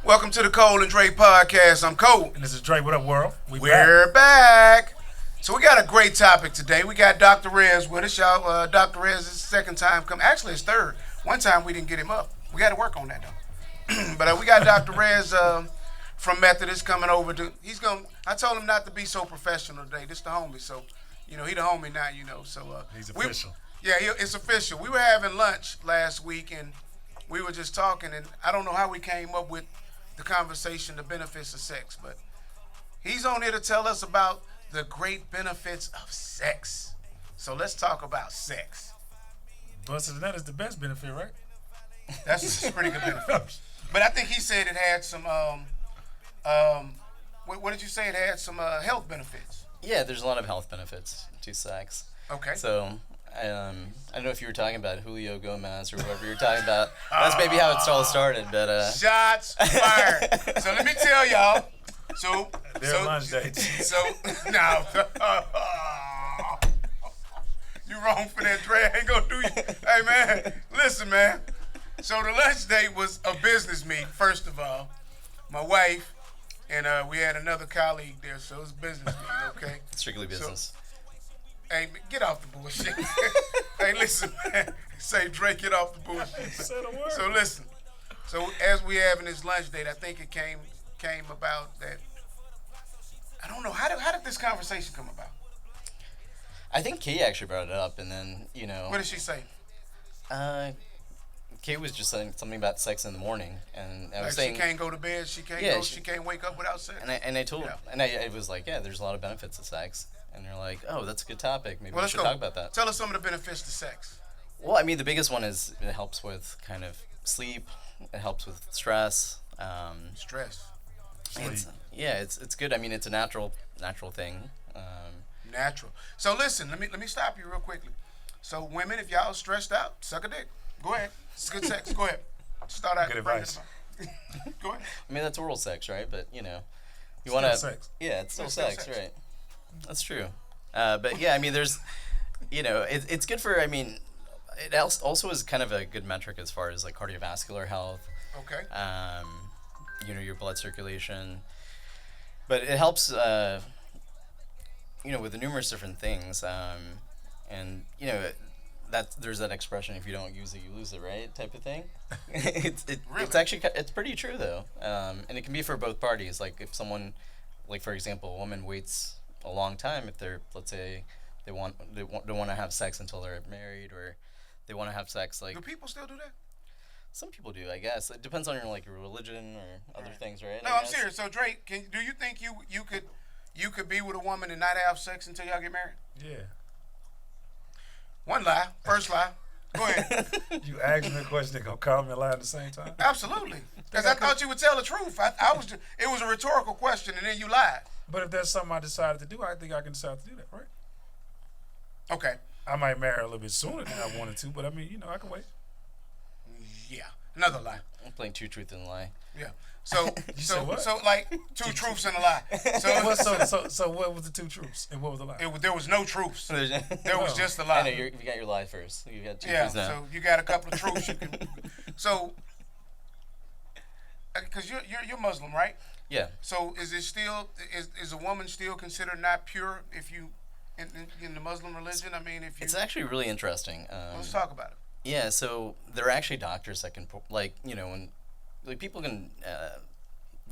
Welcome to the Cole and Dre podcast. I'm Cole. And this is Dre. What up, world? We're back. So we got a great topic today. We got Dr. Rez with us, y'all. Dr. Rez is the second time come. Actually, it's third. One time we didn't get him up. We got to work on that though. But we got Dr. Rez from Methodist coming over to. I told him not to be so professional today. This the homie, so he the homie now. So he's official. It's official. We were having lunch last week and we were just talking, and I don't know how we came up with the conversation, the benefits of sex, but he's on here to tell us about the great benefits of sex. So let's talk about sex. Busted and that is the best benefit, right? That's a pretty good benefit. But I think he said it had some, what did you say? It had some health benefits. Yeah, there's a lot of health benefits to sex. Okay. So, I don't know if you were talking about Julio Gomez or whoever you were talking about. That's maybe how it all started, but... Shots fired. So let me tell y'all. They're lunch dates. Now, you wrong for that, Dre. I ain't gonna do you. Hey, man, listen, man. So the lunch date was a business meeting, first of all. My wife, and we had another colleague there, so it was a business meeting, okay? Strictly business. Hey, get off the bullshit. Hey, listen, man. Say, Dre, get off the bullshit. So listen. So as we having this lunch date, I think it came about that. I don't know how did this conversation come about? I think Kay actually brought it up, and then What did she say? Kay was just saying something about sex in the morning, and I was saying she can't go to bed. She can't wake up without sex. And I told I was like, yeah, there's a lot of benefits of sex. And they're like, oh, that's a good topic. Maybe we should talk about that. Tell us some of the benefits to sex. Well, I mean, the biggest one is it helps with kind of sleep. It helps with stress. Stress. It's good. I mean, it's a natural thing. Natural. So listen, let me stop you real quickly. So women, if y'all stressed out, suck a dick. Go ahead. It's good sex. Go ahead. Start out. Good advice. Go ahead. I mean, that's oral sex, right? But you Still want to. Sex. Yeah, it's still sex, right? That's true. But yeah, I mean, there's, it's good for, I mean, it also is kind of a good metric as far as like cardiovascular health. Okay. Your blood circulation. But it helps, with the numerous different things. And, there's that expression, if you don't use it, you lose it, right? Type of thing. It's actually, it's pretty true though. And it can be for both parties. Like if someone, like for example, a woman waits a long time if they're, let's say, they don't want to have sex until they're married, or they want to have sex like. Do people still do that? Some people do, I guess. It depends on your religion or other things, right? No, I'm serious. So Drake, do you think you could be with a woman and not have sex until y'all get married? Yeah. One lie, first lie. Go ahead. You asked me a question, they gonna call me a lie at the same time? Absolutely. Because I thought you would tell the truth. It was a rhetorical question, and then you lied. But if that's something I decided to do, I think I can decide to do that, right? Okay. I might marry her a little bit sooner than I wanted to, but I mean, I can wait. Yeah. Another lie. I'm playing two truths and a lie. Yeah. So like two truths and a lie. So what was the two truths and what was the lie? There was no truths. There was just a lie. I know you got your lie first. You got two truths now. So you got a couple of truths. So because you're Muslim, right? Yeah. So is a woman still considered not pure if you in the Muslim religion? I mean, if you. It's actually really interesting. Let's talk about it. Yeah. So there are actually doctors that can when people can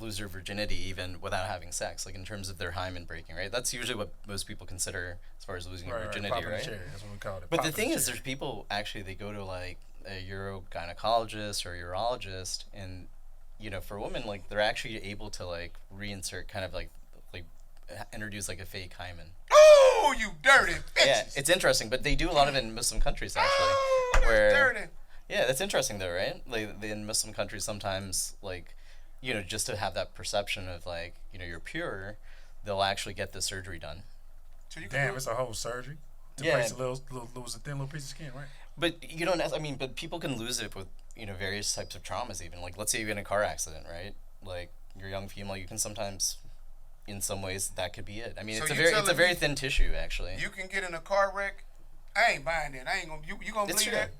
lose their virginity even without having sex, like in terms of their hymen breaking, right? That's usually what most people consider as far as losing your virginity, right? Cherry, that's what we call it. But the thing is, there's people actually they go to like a urogynecologist or urologist, and for women, like they're actually able to like reinsert kind of like introduce like a fake hymen. Oh, you dirty bitches! Yeah, it's interesting, but they do a lot of it in Muslim countries actually. Oh, where dirty. Yeah, that's interesting though, right? Like in Muslim countries, sometimes like just to have that perception of like you're pure, they'll actually get the surgery done. So it's a whole surgery to place a lose a thin little piece of skin, right? But you don't. I mean, but people can lose it with various types of traumas. Even like let's say you get in a car accident, right? Like you're a young female, you can sometimes, in some ways, that could be it. I mean, So it's a very thin tissue actually. You can get in a car wreck. I ain't buying that. I ain't gonna. You gonna It's believe true. that?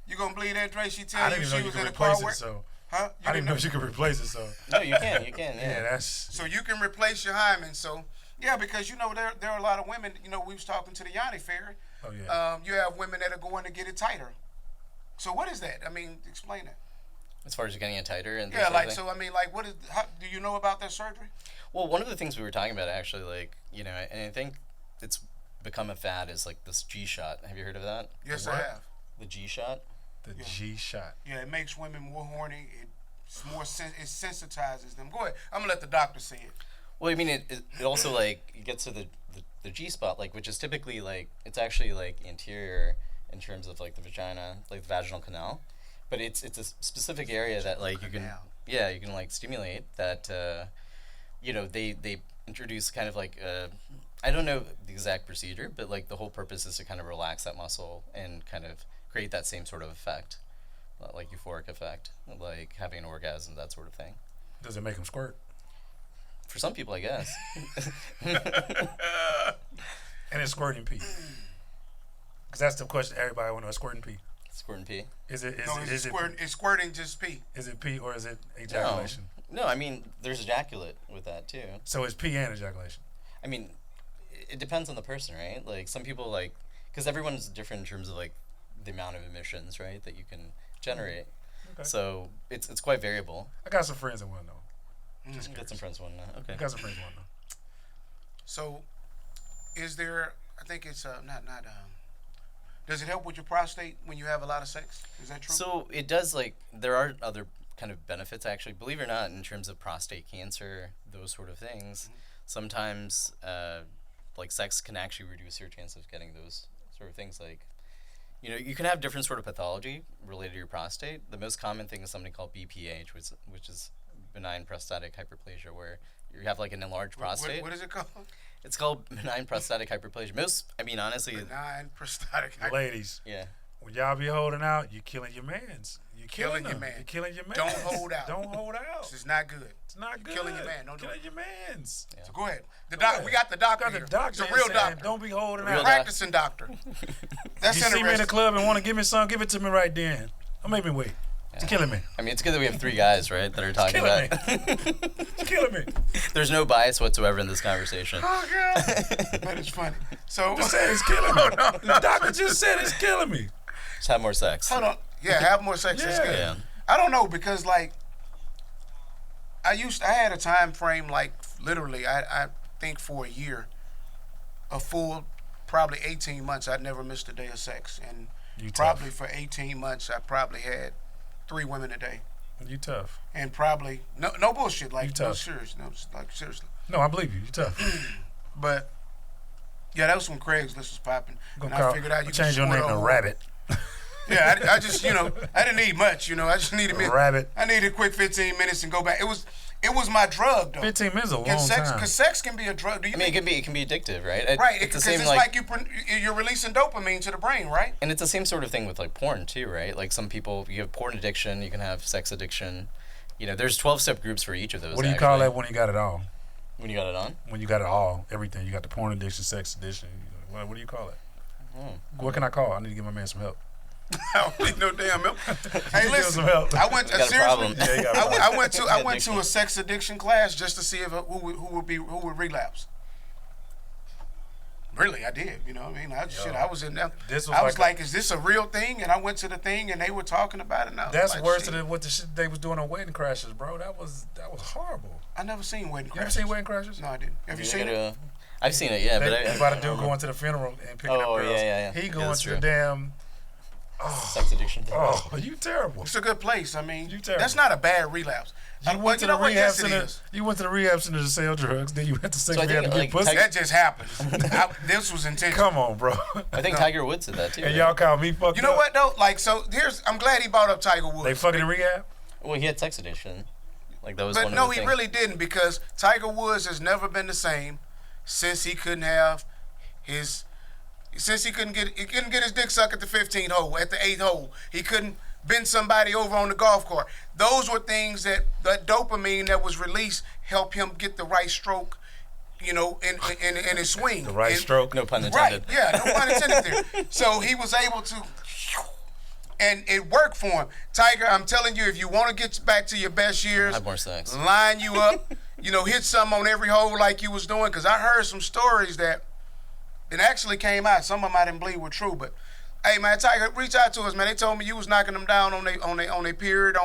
You gonna believe that, Dre? She I tell didn't you even know she you was could in a car replace it, wreck. so Huh? I didn't know you could replace it. So No, you can. You can. yeah, Yeah. that's So you can replace your hymen. So yeah, because there are a lot of women. We was talking to the Yanni Ferry. oh yeah. You have women that are going to get it tighter. So what is that? I mean, explain it. As far as getting it tighter and Yeah, sort of like thing. so. I mean, like, what is? Do you know about that surgery? Well, one of the things we were talking about actually, like, and I think it's become a fad is like this G shot. Have you heard of that? Yes, What? I have. The G shot. The Yeah. G shot. Yeah, it makes women more horny. It sensitizes them. Go ahead. I'm gonna let the doctor say it. Well, I mean, it also like it gets to the G spot, like, which is typically like it's actually like anterior in terms of like the vagina, like the vaginal canal, but it's a specific area that like you can like stimulate that. They introduce kind of like I don't know the exact procedure, but like the whole purpose is to kind of relax that muscle and kind of create that same sort of effect, like euphoric effect, like having an orgasm, that sort of thing. Does it make them squirt? For some people, I guess. And it's squirting pee. Because that's the question everybody want to know. Squirting pee. Squirt and pee. Is it? No, it's squirting just pee. Is it pee or is it ejaculation? No, I mean, there's ejaculate with that too. So it's pee and ejaculation. I mean, it depends on the person, right? Like some people like, because everyone's different in terms of like the amount of emissions, right, that you can generate. Okay. So it's quite variable. I got some friends that want to know. Just get some friends one. Okay. I got some friends that want to know. So, is there? I think it's not. Does it help with your prostate when you have a lot of sex? Is that true? So it does, like, there are other kind of benefits actually, believe it or not, in terms of prostate cancer, those sort of things. Sometimes like sex can actually reduce your chance of getting those sort of things. Like, you can have different sort of pathology related to your prostate. The most common thing is something called BPH, which is benign prostatic hyperplasia, where you have like an enlarged prostate. What is it called? It's called benign prostatic hyperplasia. Honestly, Benign prostatic. Ladies, yeah. when y'all be holding out, you're killing your mans. You're killing your them. man. You're killing your mans. Don't hold out. Don't hold out. This is not good. It's not You're good. killing your man. Don't do killing it. your mans. Yeah. So go ahead. Go ahead. We got the doctor Got here. the doctor. It's a real saying, doctor. Don't be holding Real out. Practicing doctor. That's You see me in the interesting. club and want to give me some, give it to me right then. Don't make me wait. It's killing me. I mean, it's good that we have three guys, right, that are talking killing about. It's killing me. There's no bias whatsoever in this conversation. Oh God, that is funny. So Just say it's killing me. The doctor just said it's killing me. Just have more sex. hold on. Yeah, have more sex. It's Yeah. good. Yeah. I don't know because like I had a time frame like literally I think for a year, a full probably 18 months I'd never missed a day of sex, and You probably tough. for 18 months I probably had 3 women a day, You tough. and probably no bullshit, You like no tough. serious, no, like seriously. No, I believe you. You tough. But yeah, that was when Craigslist was popping, and I figured out you could change your squirt name to on- Rabbit. Yeah, I just I didn't need much, I just needed me. Rabbit. I needed a quick 15 minutes and go back. It was my drug though. 15 minutes is a long Because time. sex can be a drug. Do you I mean, think? it can be addictive, right? Right, It's the because same it's like you're releasing dopamine to the brain, right? and it's the same sort of thing with like porn too, right? Like some people, you have porn addiction, you can have sex addiction. There's 12-step groups for each of those. What do you call that when you got it all? When you got it on? When you got it all, everything. You got the porn addiction, sex addiction. What do you call it? Hmm. What can I call? I need to give my man some help. I don't need no damn help. Hey, Give him listen, some help. I went You got a problem. seriously. Yeah, you got a problem. I went to a sex addiction class just to see if who would relapse. Really, I did. You know what I mean? I was in there. This was I was like like, is this a real thing? And I went to the thing, and they were talking about it. And I was That's like, worse shit. than what the shit they was doing on Wedding Crashers, bro. That was horrible. I never seen Wedding Crashers. You ever seen Wedding Crashers? No, I didn't. Have you seen it? I've seen it, yeah, but They I about a I dude don't know. going to the funeral and picking up Oh, girls. yeah. He Yeah, going that's to the true. damn. Sex addiction. Oh, you terrible. It's a good place. I mean, You terrible. that's not a bad relapse. You went to the what? rehab Yes, it center. is. You went to the rehab center to sell drugs. Then you went to sex So I rehab to think, get like, pussy. That just happened. This was intentional. Come on, bro. I think Tiger Woods did that too. And right? y'all call me fucked You know up. what though? Like, so I'm glad he brought up Tiger Woods. They fucking in rehab. Well, he had sex addiction. Like that was But one no, of the he things. really didn't, because Tiger Woods has never been the same since he couldn't have he couldn't get his dick sucked at the 15th hole, at the 8th hole. He couldn't bend somebody over on the golf cart. Those were things that dopamine that was released helped him get the right stroke, in his swing. The right stroke. No pun Right, intended. yeah, no pun intended there. So he was able to, And it worked for him. Tiger, I'm telling you, if you want to get back to your best years, Have more sex. line you up, hit something on every hole like you was doing. Because I heard some stories that it actually came out. Some of them I didn't believe were true. But, hey, man, Tiger, reach out to us, man. They told me you was knocking them down on their period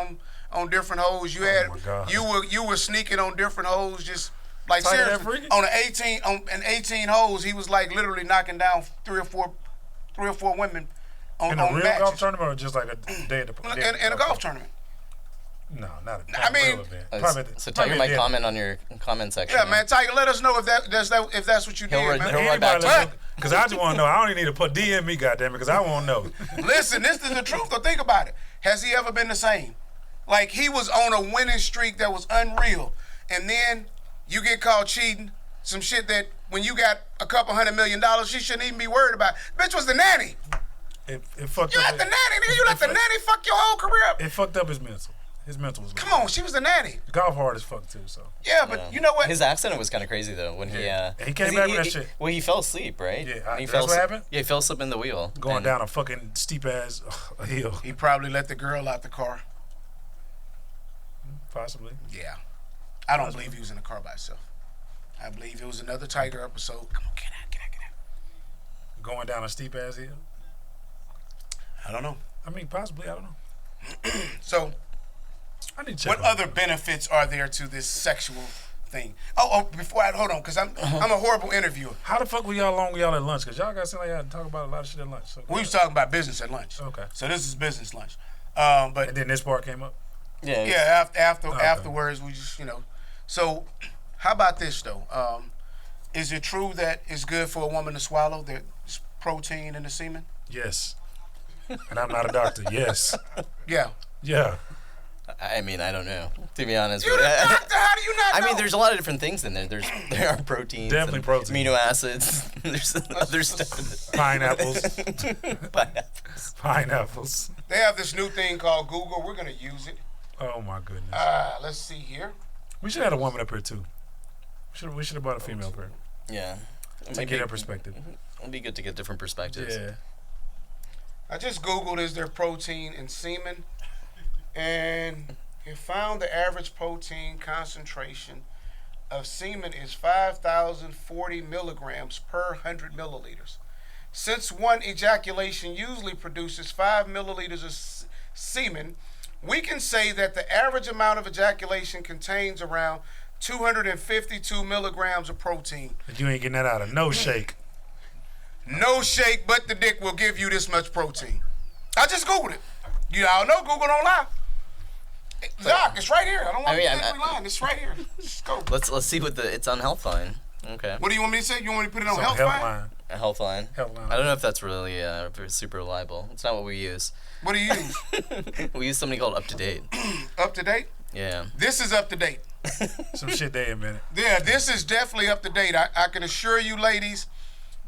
on different holes. You had my God. you were sneaking on different holes, just like Tiger that seriously freaky? on an 18 holes. He was like literally knocking down three or four women on In a real matches. golf tournament or just like a day at the In a golf tournament. No, not a I mean- real event. So Tiger probably might a comment on your comment section. Yeah, man, Tiger, let us know if that's what you He'll did, re- man. he'll write back to you. Because I just want to know. I don't even need to put DM me, goddamn it, because I won't know. Listen, this is the truth. Though, think about it. Has he ever been the same? Like, he was on a winning streak that was unreal, and then you get caught cheating. Some shit that when you got a couple $100 million, she shouldn't even be worried about. Bitch was the nanny. It fucked You up. let the nanny, nigga. You let the nanny fuck your whole career up. It fucked up his mental. His mental was. Come on, she was the nanny. Golf hard as fuck too. So Yeah, but you know what? His accident was kind of crazy though when he He came 'cause back with that shit. Well, he fell asleep, right? Yeah, When he that's fell what asleep- happened? Yeah, he fell asleep in the wheel. going and- down a fucking steep ass hill, He probably let the girl out the car. possibly. Yeah. I don't believe he was in the car by himself. I believe it was another Tiger episode. Come on, get out. Going down a steep ass hill. I don't know. I mean, possibly. I don't know. So, I need to check. what on other that. benefits are there to this sexual thing? Before hold on, because I'm a horrible interviewer. How the fuck were y'all along with y'all at lunch? Because y'all got something like y'all talk about a lot of shit at lunch. So We was talking about business at lunch. Okay. So this is business lunch. But And then this part came up. Yeah. yeah, after Okay. afterwards we just So, how about this though? Is it true that it's good for a woman to swallow? There's protein in the semen. Yes. And I'm not a doctor. Yes. Yeah. Yeah. I mean, I don't know. To be honest You're with the you. doctor. How do you not I know? mean, there's a lot of different things in there. There are proteins, Definitely and protein. amino acids. There's other stuff. Pineapples. Pineapples. Pineapples. They have this new thing called Google. We're gonna use it. Oh my goodness. Let's see here. We should have had a woman up here too. We should have brought a female up here Yeah. to get her perspective. It'd be good to get different perspectives. Yeah. I just Googled is there protein in semen, and it found the average protein concentration of semen is 5,040 milligrams per 100 milliliters. Since one ejaculation usually produces 5 milliliters of semen, we can say that the average amount of ejaculation contains around 252 milligrams of protein. You ain't getting that out of no shake. No shake but the dick will give you this much protein. I just Googled it. You all know Google don't lie. Doc, it's right here. I don't want I mean, to think we lying. It's right here. Just go. Let's see what it's on Healthline. Okay. What do you want me to say? You want me to put it on So Healthline? Healthline. A Healthline. Healthline. I don't know if that's really super reliable. It's not what we use. What do you use? We use something called Up to Date. Up to date? Yeah. This is up to date. Some shit they invented. Yeah, this is definitely up to date. I can assure you, ladies,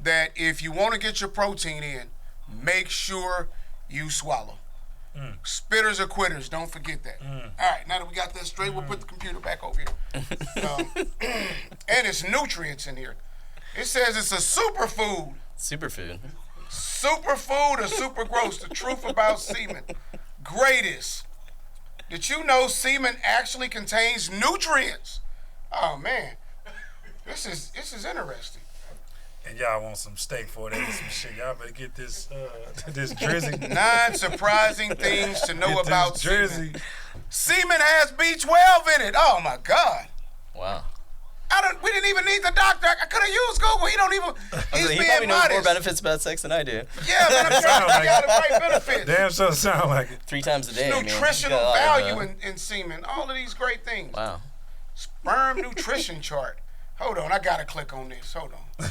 that if you want to get your protein in, make sure you swallow. Spitters or quitters, don't forget that. All right, now that we got that straight, we'll put the computer back over here. And it's nutrients in here. It says it's a superfood. Superfood. Superfood or super gross, the truth about semen. Greatest. Did you know semen actually contains nutrients? Oh man, this is interesting. And y'all want some steak for that or some shit. Y'all better get this this drizzy. 9 surprising things to know Get about this semen. jersey. Semen has B12 in it. Oh my God. Wow. We didn't even need the doctor. I could have used Google. He don't even. He's He being probably knows more modest. benefits about sex than I do. Yeah, but I'm trying to figure out the right benefits. Damn, so sound like it. 3 times a day. I mean, Nutritional you got a lot of, value in semen. All of these great things. Wow. Sperm nutrition chart. Hold on, I gotta click on this. Hold on.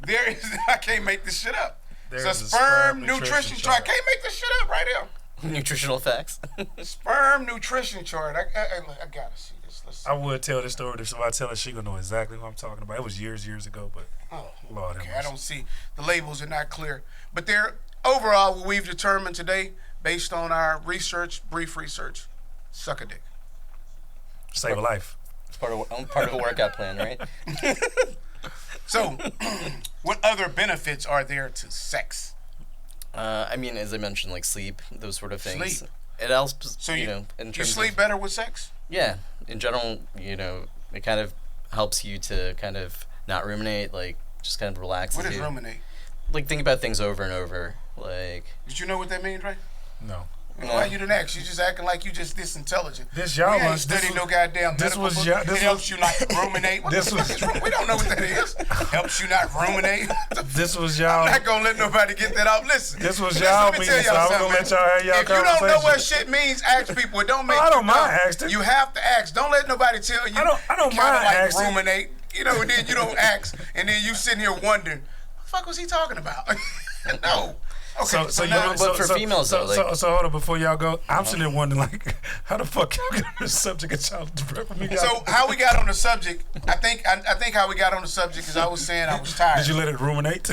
There is. I can't make this shit up. There's It's a a sperm nutrition chart. chart. Can't make this shit up right here. Nutritional facts. Sperm nutrition chart. I gotta see this. Let's see. I would tell this story if somebody tell her she gonna know exactly what I'm talking about. It was years ago, but Oh, Lord have okay. I mercy. don't see the labels are not clear, but they're overall what we've determined today, based on our research, brief research, suck a dick. Save a life. It's part of a workout plan, right? So, what other benefits are there to sex? I mean, as I mentioned, like sleep, those sort of things. Sleep. It helps, So you know, in you terms sleep of, better with sex? yeah, in general, you know, it kind of helps you to kind of not ruminate, like just kind of relaxes What is you. ruminate? Like think about things over and over. Like Did you know what that means, right? No. Why you didn't ask? You just acting like you just this intelligent. This y'all we ain't was- this studied was- no goddamn this medical was book. y'all- It this helps was- you not ruminate. What this the fuck was- is rum- We don't know what that is. Helps you not ruminate. This was y'all. I'm not gonna let nobody get that off. Listen. This was Listen, y'all let me meeting, tell so I'm something, gonna let man. y'all have y'all If you don't know conversation. what shit means, ask people. It don't make I you don't mind dumb. asking. You have to ask. Don't let nobody tell you. I don't kinda mind like asking. ruminate. You know, and then you don't ask, and then you sitting here wondering, what the fuck was he talking about? No. Okay, So you now, but for females, though, like- so hold on before y'all go. I'm sitting there wondering like, how the fuck y'all get on this subject of child development? so how we got on the subject? I think how we got on the subject is I was saying I was tired. Did you let it ruminate?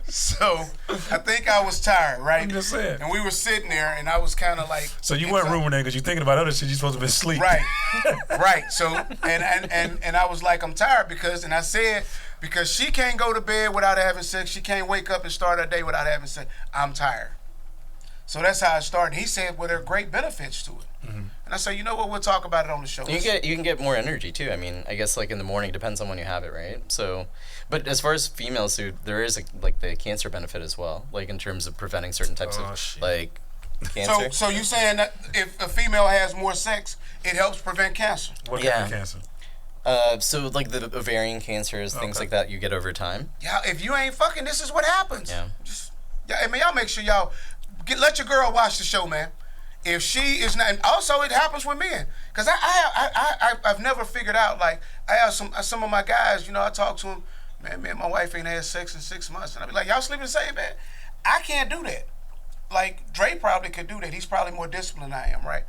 So I think I was tired, right? I'm just saying. And we were sitting there, and I was kind of like. So you weren't ruminating because you're thinking about other shit. You're supposed to be asleep. Right, right. So and I was like, I'm tired because, and I said, because she can't go to bed without having sex. She can't wake up and start her day without having sex. I'm tired. So that's how it started. He said, well, there are great benefits to it. Mm-hmm. And I said, you know what? We'll talk about it on the show. you can get more energy too. I mean, I guess like in the morning depends on when you have it, right? So, but as far as females, too, there is like the cancer benefit as well, like in terms of preventing certain types Oh, of shit. like cancer. So you saying that if a female has more sex, it helps prevent cancer? What kind Yeah. of cancer? So like the ovarian cancers, things Okay. like that, you get over time. Yeah, if you ain't fucking, this is what happens. Yeah. I mean, y'all make sure y'all let your girl watch the show, man. If she is not, and also it happens with men, cause I've never figured out. Like I have some of my guys, you know, I talk to them. Man, me and my wife ain't had sex in 6 months, and I be like, y'all sleep in the same bed? I can't do that. Like Dre probably could do that. He's probably more disciplined than I am, right?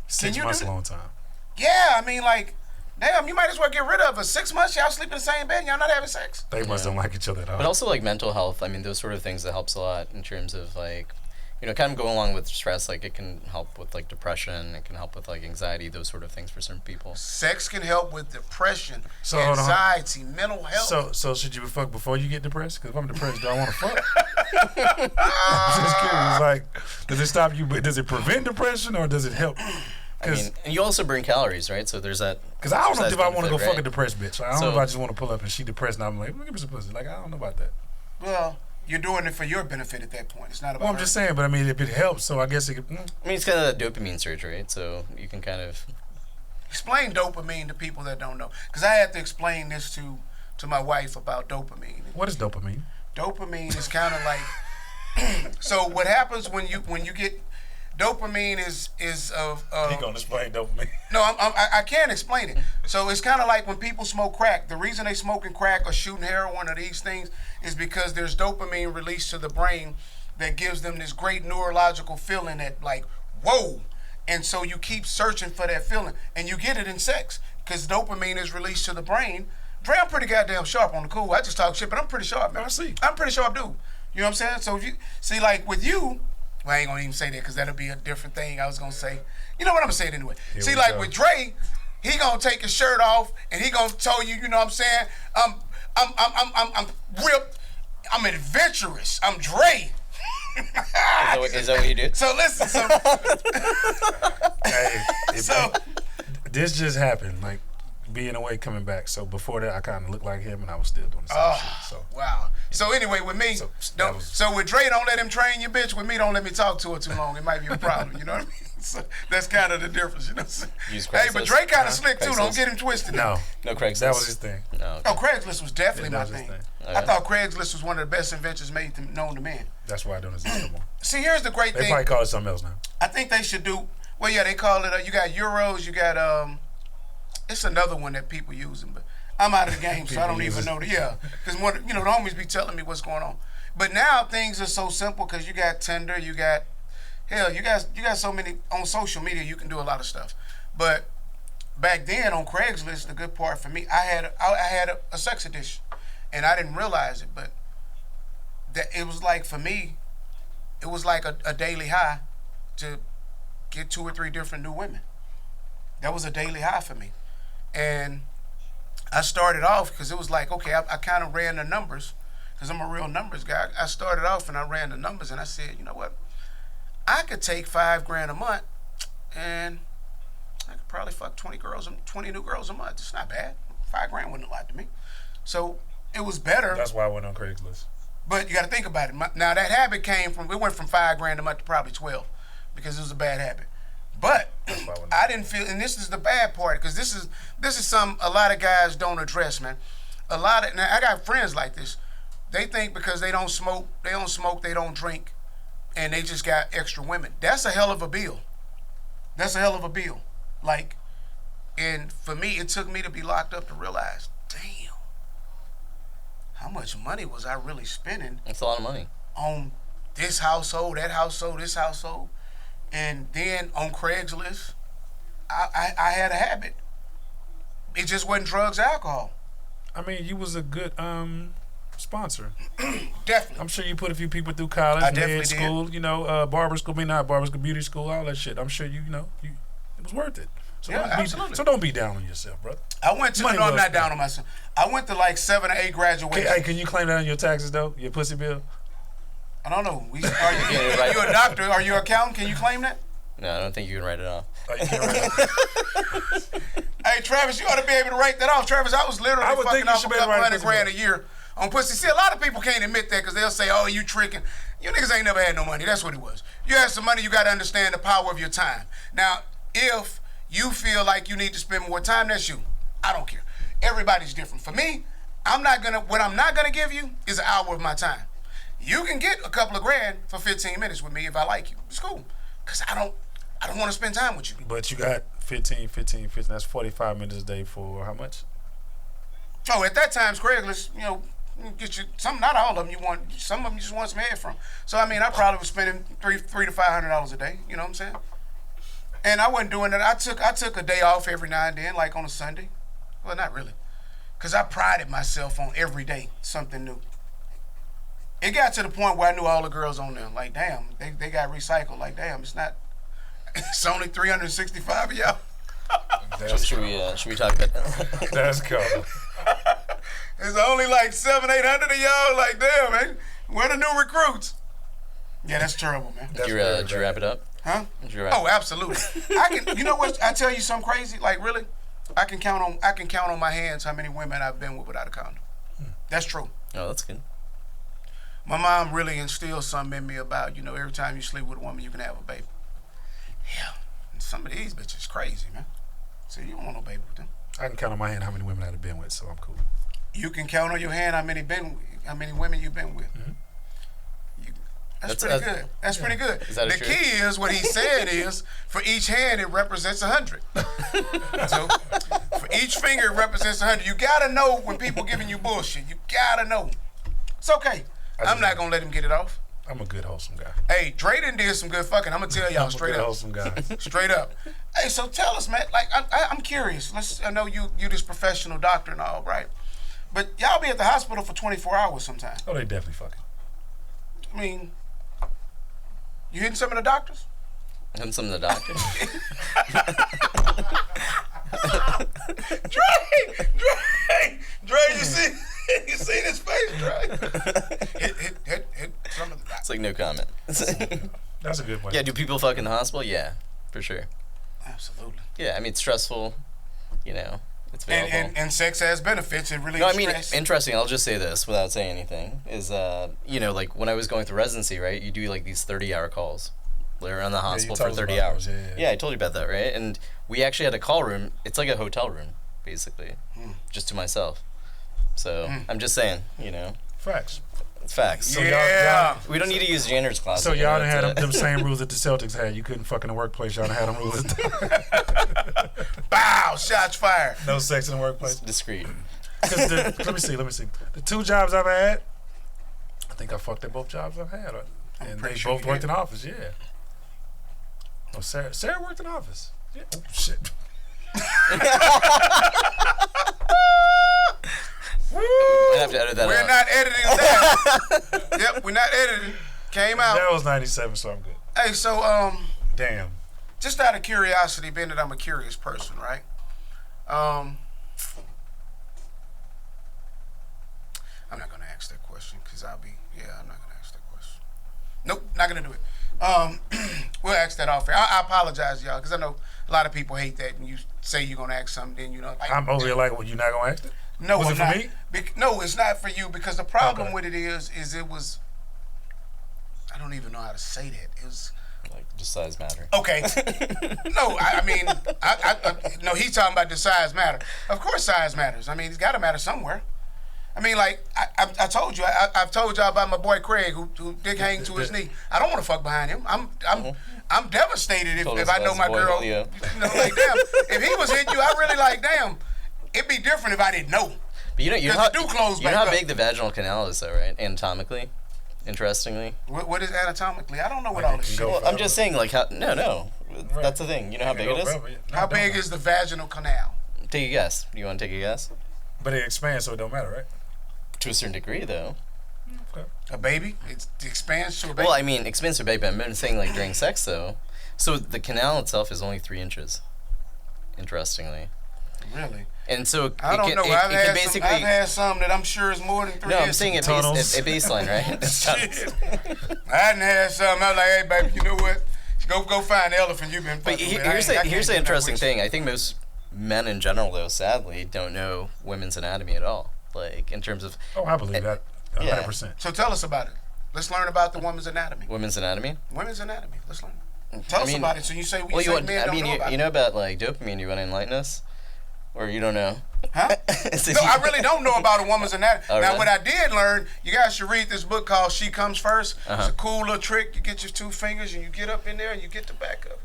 6 you months do a that? long time. Yeah, I mean, like, damn, you might as well get rid of her. 6 months, y'all sleep in the same bed, and y'all not having sex. They must don't like each other at all. But also like mental health. I mean, those sort of things that helps a lot in terms of like, you know, kind of go along with stress. Like it can help with like depression. It can help with like anxiety. Those sort of things for certain people. Sex can help with depression, So, hold on. anxiety, mental health. So should you fuck before you get depressed? Because if I'm depressed, do I want to fuck? I'm just curious. Like, does it stop you? Does it prevent depression or does it help? I mean, and you also burn calories, right? So there's that. Because I don't know if I want to go benefit, fuck a right? depressed bitch. Like, I don't So- know if I just want to pull up and she depressed and I'm like, give me some pussy. Like, I don't know about that. Well, you're doing it for your benefit at that point. It's not about Well, I'm her. just saying, but I mean, if it helps, so I guess it could. I mean, it's kind of that dopamine surge, right? So you can kind of. Explain dopamine to people that don't know. Because I had to explain this to my wife about dopamine. What is dopamine? Dopamine is kind of like so what happens when you get dopamine is He gonna explain dopamine. no, I can't explain it. So it's kind of like when people smoke crack. The reason they smoking crack or shooting heroin or these things is because there's dopamine released to the brain that gives them this great neurological feeling that like, whoa. And so you keep searching for that feeling. And you get it in sex because dopamine is released to the brain. Dre, I'm pretty goddamn sharp on the cool. I just talk shit, but I'm pretty sharp, man. I see. I'm pretty sharp dude. You know what I'm saying? So if you see, like with you, well, I ain't gonna even say that because that'll be a different thing I was gonna say. You know what I'm gonna say it anyway. Here See, we like go. with Dre, he gonna take his shirt off and he gonna tell you, you know what I'm saying? I'm ripped. I'm adventurous. I'm Dre. Is that what you do? So listen, so Hey, so this just happened. Like being away, coming back. So before that, I kind of looked like him, and I was still doing the same shit. So wow. So anyway, with me, So that don't, was- so with Dre, don't let him train your bitch. With me, don't let me talk to her too long. It might be a problem. You know what I mean? So that's kind of the difference. You know what I'm Use saying? Hey, but Craigslist. Dre kind of slick too. Don't Craigslist. get him twisted. no, No Craigslist. that was his thing. No. Okay. Oh, Craigslist was definitely Yeah, my that was his thing. thing. I thought Craigslist was one of the best inventions made known to man. That's why I don't exist no more. See, here's the great They thing. probably call it something else now. I think they should do. Well, yeah, they call it. You got euros. You got it's another one that people using, but I'm out of the game, so I don't People even use it. know. Yeah, because the homies be telling me what's going on. But now things are so simple because you got Tinder, you got you got so many on social media. You can do a lot of stuff. But back then on Craigslist, the good part for me, I had a sex addiction, and I didn't realize it, but that it was like for me, it was like a daily high to get 2 or 3 different new women. That was a daily high for me. And I started off because it was like, okay, I kind of ran the numbers. because I'm a real numbers guy. I started off and I ran the numbers and I said, you know what? I could take $5,000 a month and I could probably fuck 20 new girls a month. It's not bad. $5,000 wasn't a lot to me. So it was better. That's why I went on Craigslist. But you got to think about it. Now that habit it went from $5,000 a month to probably 12 because it was a bad habit. But I didn't feel, and this is the bad part, because this is a lot of guys don't address, man. Now I got friends like this. They think because they don't smoke, they don't drink, and they just got extra women. That's a hell of a bill. Like, and for me, it took me to be locked up to realize, damn, how much money was I really spending? That's a lot of money. On this household, that household, this household. And then on Craigslist, I had a habit. It just wasn't drugs, alcohol. I mean, you was a good sponsor. Definitely. I'm sure you put a few people through college, med school, barber school, not barber school, beauty school, all that shit. I'm sure it was worth it. So absolutely. So don't be down on yourself, brother. I'm not down on myself. I went to like 7 or 8 graduations. Hey, can you claim that on your taxes though? Your pussy bill? I don't know. Are you a doctor? Are you an accountant? Can you claim that? No, I don't think you can write it off. Oh, you can't write it off. Hey, Travis, you ought to be able to write that off. Travis, I was literally fucking off a couple $100,000 a year on pussy. See, a lot of people can't admit that because they'll say, oh, you tricking. You niggas ain't never had no money. That's what it was. You had some money, you got to understand the power of your time. Now, if you feel like you need to spend more time, that's you. I don't care. Everybody's different. For me, what I'm not gonna give you is an hour of my time. You can get a couple of grand for 15 minutes with me if I like you. It's cool. Because I don't want to spend time with you. But you got 15. That's 45 minutes a day for how much? Oh, at that time, Craigslist, get you some. Not all of them. Some of them you just want some head from. So I mean, I probably was spending $300 to $500 a day. You know what I'm saying? And I wasn't doing that. I took a day off every now and then, like on a Sunday. Well, not really, because I prided myself on every day something new. It got to the point where I knew all the girls on there. Like, damn, they got recycled. Like, damn, it's only 365 of y'all. Should we talk about that? That's cool. There's only like 700-800 of y'all. Like, damn, man, where the new recruits? Yeah, that's terrible, man. Did you wrap it up? Huh? Oh, absolutely. I can. You know what? I tell you something crazy. Like, really, I can count on my hands how many women I've been with without a condom. That's true. Oh, that's good. My mom really instilled something in me about, every time you sleep with a woman, you can have a baby. Yeah. And some of these bitches crazy, man. So you don't want no baby with them. I can count on my hand how many women I've been with, so I'm cool. You can count on your hand how many women you've been with. Mm-hmm. That's pretty good. That's pretty good. The true? key is what he's saying is for each hand it represents 100. So for each finger it represents 100. You gotta know when people giving you bullshit. You gotta know. It's okay. I'm not gonna let him get it off. I'm a good wholesome guy. Hey, Drayden did some good fucking. I'm gonna tell y'all straight up. Wholesome guy. Straight up. Hey, so tell us, man. Like I'm curious. I know you this professional doctor and all, right? But y'all be at the hospital for 24 hours sometimes. Oh, they definitely fucking. I mean, you hitting some of the doctors? Hitting some of the doctors? Dre, you see his face, Dre? Hit some of the doctors. It's like no comment. That's a good one. Yeah, do people fuck in the hospital? Yeah, for sure. Absolutely. Yeah, I mean, it's stressful, it's available. And sex has benefits. It really stress. Interesting, I'll just say this without saying anything, is, like when I was going through residency, right, you do like these 30-hour calls. We're in the hospital for 30 hours. Yeah, I told you about that, right? And we actually had a call room. It's like a hotel room, basically, just to myself. So I'm just saying, Facts. It's facts. So yeah. We don't need to use Janner's closet. So y'all done had them same rules that the Celtics had. You couldn't fuck in the workplace. Y'all done had them rules. Bow, shots fired. No sex in the workplace. Discreet. Let me see. The 2 jobs I've had, I think I fucked at both jobs I've had. And they both worked in office, yeah. Oh, Sarah worked in office. Yeah. Oh, shit. I have to edit that We're out. not editing that. Yep, we're not editing. Came out. That was 97, so I'm good. Hey, so Damn. just out of curiosity, being that I'm a curious person, right? I'm not gonna ask that question. question because I'm not gonna ask that question. Nope, not gonna do it. We'll ask that off air. I apologize, y'all, because I know a lot of people hate that when you say you're gonna ask something, then like, I'm over here like, well, you're not gonna ask it? No, was I'm it for not. me? No, it's not for you because the problem Okay. with it is it was. I don't even know how to say that. It was. Like, does size matter? Okay. No, I mean, no, he's talking about does size matter. Of course size matters. I mean, it's got to matter somewhere. I mean, like, I told you, I've told y'all about my boy Craig who dick hang to his knee. I don't want to fuck behind him. I'm devastated Told if us I know about my his boy girl, Julio. like, damn, if he was hitting you, I really like, damn, it'd be different if I didn't know. But you know Because how, the do close you know back how up. big the vaginal canal is, though, right? Anatomically, interestingly. What is anatomically? I don't know what Like all it this can shit go is. Well, I'm just saying, like, how? No, that's the thing. You know how big it is? How big is the vaginal canal? Take a guess. You want to take a guess? But it expands, so it don't matter, right? To a certain degree, though. Okay. A baby? It expands to a baby? Well, I mean, expensive baby. I'm saying, like, during sex, though. So the canal itself is only 3 inches. Interestingly. Really? And so I don't know. It I've can basically. had some that I'm sure is more than 3 No, I'm inches. saying a Tunnels. baseline, right? Shit. I hadn't had some. I was like, hey, baby, you know what? Go find the elephant you've been But fucking with. I can't here's do the nothing interesting with you. thing. I think most men in general, though, sadly, don't know women's anatomy at all. Like, in terms of Oh, I believe that. 100%. So tell us about it. Let's learn about the woman's anatomy. women's anatomy. Women's anatomy. Let's learn. Tell us mean, about it. So you say Well, say men don't know you, about you it. know about, like, dopamine. You want to enlighten us? Or you don't know? Huh? So No, you- I really don't know about a woman's anatomy. Oh, Now, really? what I did learn, you guys should read this book called She Comes First. It's Uh-huh. a cool little trick. You get your 2 fingers and you get up in there and you get the back of it.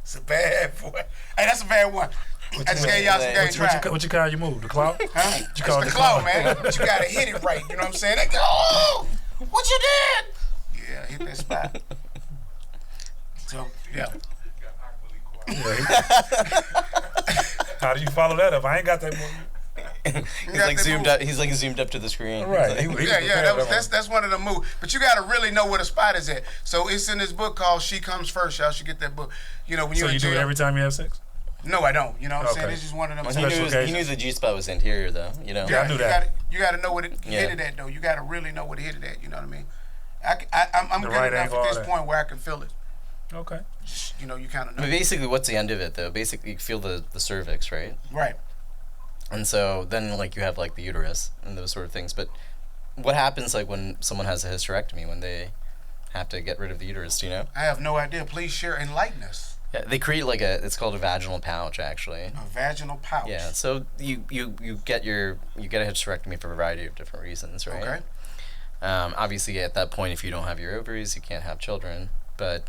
It's a bad boy. Hey, that's a bad one. I just gave y'all some game try. What you call you move? The claw? Huh? You It's call it the the claw, claw. man. But you gotta hit it right. You know what I'm saying? They go, oh, what you did? Yeah, hit that spot. So, yeah. How do you follow that up? I ain't got that move. He's got like that zoomed move. up. He's like zoomed up to the screen. Right. He's like- Yeah, that's one of the moves. But you got to really know where the spot is at. So it's in this book called She Comes First. Y'all should get that book. You know, when So you're you in do it jail. every time you have sex? No, I don't. You know what I'm saying? Okay. This is one of them. Well, Special he occasions. knew the G spot was anterior, though. You know. Yeah, I knew that. You got to know what it Yeah. hit it at, though. You got to really know what it hit it at. You know what I mean? I'm The good right enough angle, at all this that. point where I can feel it. Okay. Just, you know, you kind of know. But basically, what's the end of it, though? Basically, you feel the cervix, right? Right. And so then, like, you have, like, the uterus and those sort of things. But what happens, like, when someone has a hysterectomy, when they have to get rid of the uterus, do you know? I have no idea. Please share. Enlighten us. Yeah, they create, like, it's called a vaginal pouch, actually. A vaginal pouch. Yeah, so you get a hysterectomy for a variety of different reasons, right? Okay. Obviously, at that point, if you don't have your ovaries, you can't have children. But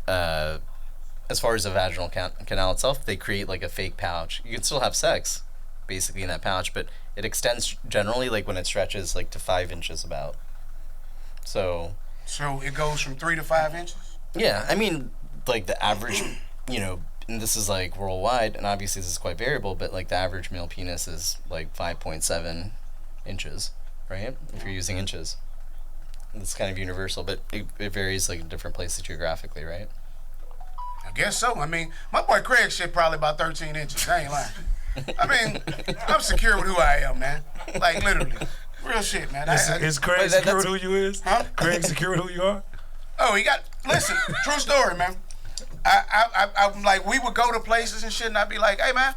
as far as the vaginal canal itself, they create like a fake pouch. You can still have sex, basically, in that pouch, but it extends generally, like when it stretches, like to 5 inches about. So it goes from 3 to 5 inches. yeah, I mean, like the average, you know, and this is like worldwide, and obviously this is quite variable, but like the average male penis is like 5.7 inches, right? If you're using inches. It's kind of universal, but it varies like in different places geographically, right? I guess so. I mean, my boy Craig shit probably about 13 inches. I ain't lying. I mean, I'm secure with who I am, man. Like, literally. Real shit, man. Is Craig But secure that's- with who you is? Huh? Craig secure with who you are? Oh, he got, listen, true story, man. I'm like, we would go to places and shit, and I'd be like, hey, man,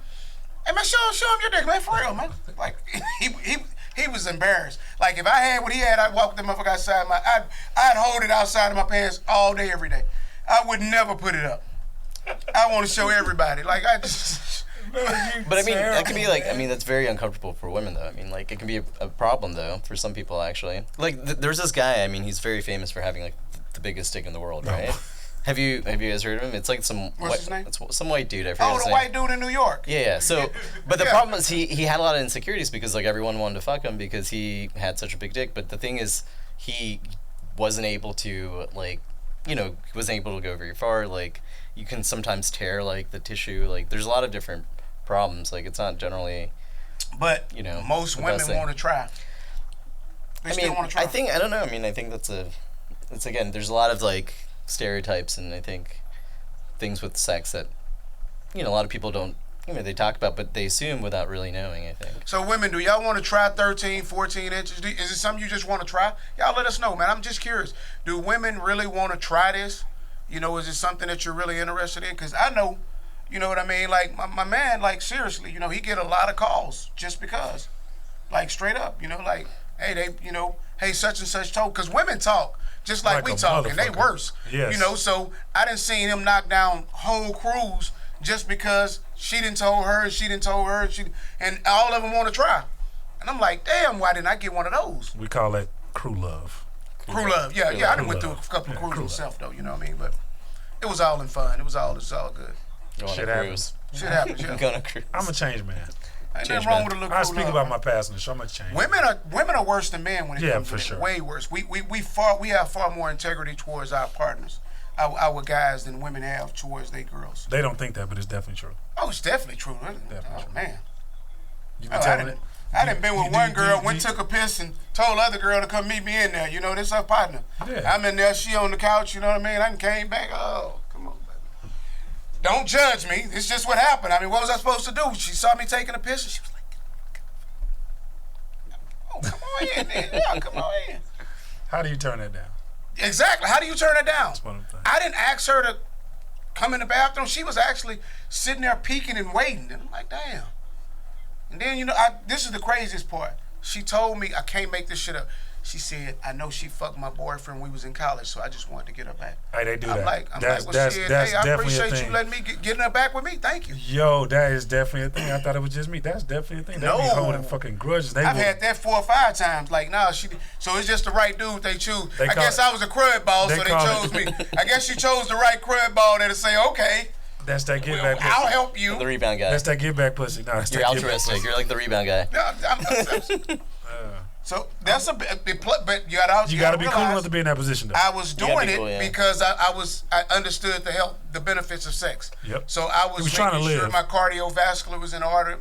show him your dick, man, for real, man. Like, he was embarrassed. Like, if I had what he had, I'd walk the motherfucker outside I'd hold it outside of my pants all day, every day. I would never put it up. I want to show everybody. Like, I just... But I mean, that can be like, I mean, that's very uncomfortable for women, though. I mean, like, it can be a problem, though, for some people, actually. Like, there's this guy, I mean, he's very famous for having, like, the biggest dick in the world, right? Have you guys heard of him? It's like What's his name? It's some white dude. I forget Oh, his the name. white dude in New York. Yeah. So, but the Yeah. problem is he had a lot of insecurities because like everyone wanted to fuck him because he had such a big dick. But the thing is, he wasn't able to like, you know, he wasn't able to go very far. Like, you can sometimes tear like the tissue. Like, there's a lot of different problems. Like, it's not generally. But, You know, most the women best thing. want to try. They I still mean, want to try. I don't know. I mean, I think it's again. There's a lot of like stereotypes and I think things with sex that, you know, a lot of people don't they talk about, but they assume without really knowing, I think. So women, do y'all want to try 13, 14 inches? Is it something you just want to try? Y'all let us know, man. I'm just curious. Do women really want to try this? You know, is it something that you're really interested in? Because I know, you know what I mean? Like, my man, like, seriously, you know, he get a lot of calls just because. Like, straight up, you know, like, hey, hey, such and such told. Because women talk just like we talk, and they worse. Yes. You know, so I didn't see him knock down whole crews just because she didn't told her, she didn't told her, and all of them want to try. And I'm like, damn, why didn't I get one of those? We call that crew love. Crew love, yeah. I done went through a couple of crews myself, though, you know what I mean? But it was all in fun. It was all good. Shit happens. Shit happens, yeah. Go on a cruise. I'm a change man. Ain't nothing wrong with a little I crew speak love, about man. my past on the show. I'm a change. Women are worse than men when it comes to for that. sure. Way worse. We have far more integrity towards our partners, our guys, than women have towards their girls. They don't think that, but it's definitely true. Oh, it's definitely true. Definitely true. Man. You be telling it. I done been with one girl, took a piss and told the other girl to come meet me in there. You know, this her partner. Yeah. I'm in there, she on the couch, you know what I mean? I done came back. Oh, come on, baby. Don't judge me. It's just what happened. I mean, what was I supposed to do? She saw me taking a piss and she was like, oh, come on in, man. Yeah, come on in. How do you turn that down? Exactly. How do you turn it down? That's one of the things. I didn't ask her to come in the bathroom. She was actually sitting there peeking and waiting. And I'm like, damn. And then, you know, this is the craziest part. She told me, I can't make this shit up. She said, I know she fucked my boyfriend when we was in college, so I just wanted to get her back. Hey, they do I'm that. Like, That's well, shit, hey, I definitely a appreciate thing. you letting me getting her back with me. Thank you. Yo, that is definitely a thing. I thought it was just me. That's definitely a thing. They be holding fucking grudges. I've had that 4 or 5 times. Like, nah, so it's just the right dude they choose. I guess I was a crud ball, so they chose me. I guess she chose the right crud ball that'll say, okay. That's that get back pussy. I'll help you. The rebound guy. That's that get back pussy. No, You're altruistic. You're like the rebound guy. So that's but you gotta be cool enough to be in that position though. I was doing it cool, yeah. because I understood the benefits of sex. Yep. So I was trying to making sure live. my cardiovascular was in order,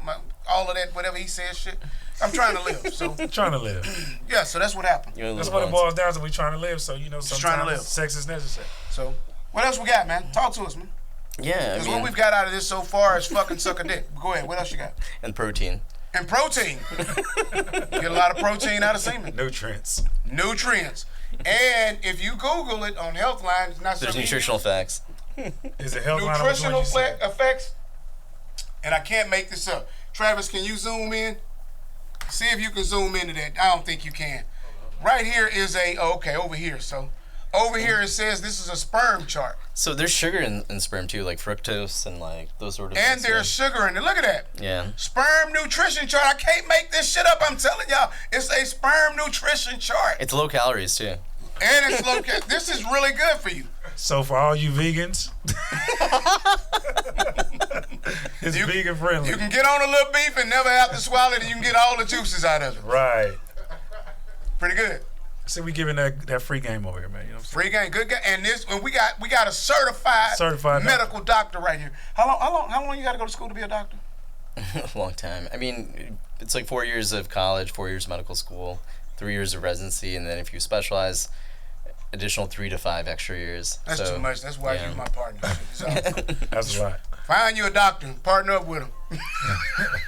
all of that, whatever he said, shit. I'm trying to live. So trying to live. yeah, so that's what happened. That's what it boils down to. We trying to live. So sometimes trying to live. sex is necessary. So what else we got, man? Talk to us, man. Yeah, Because what we've got out of this so far is fucking suck a dick. Go ahead. What else you got? and protein. And protein. Get a lot of protein out of semen. Nutrients. And if you Google it on Healthline, it's not There's so nutritional facts. Is it health nutritional effects. And I can't make this up. Travis, can you zoom in? See if you can zoom into that. I don't think you can. Right here is over here. So over here it says this is a sperm chart. So there's sugar in sperm too, like fructose and like those sort of And things. there's sugar in it. Look at that. Yeah. Sperm nutrition chart. I can't make this shit up. I'm telling y'all. It's a sperm nutrition chart. It's low calories too. And it's low cal. This is really good for you. So for all you vegans, it's vegan friendly. You can get on a little beef and never have to swallow it, and you can get all the juices out of it. Right. Pretty good. See, we giving that free game over here, man. You know what I'm saying? Free game, good game. And we got a certified medical doctor right here. How long you got to go to school to be a doctor? A long time. I mean, it's like 4 years of college, 4 years of medical school, 3 years of residency, and then if you specialize, additional 3 to 5 extra years. That's too much. That's why you're my partner. That's a lot. Find you a doctor, partner up with him.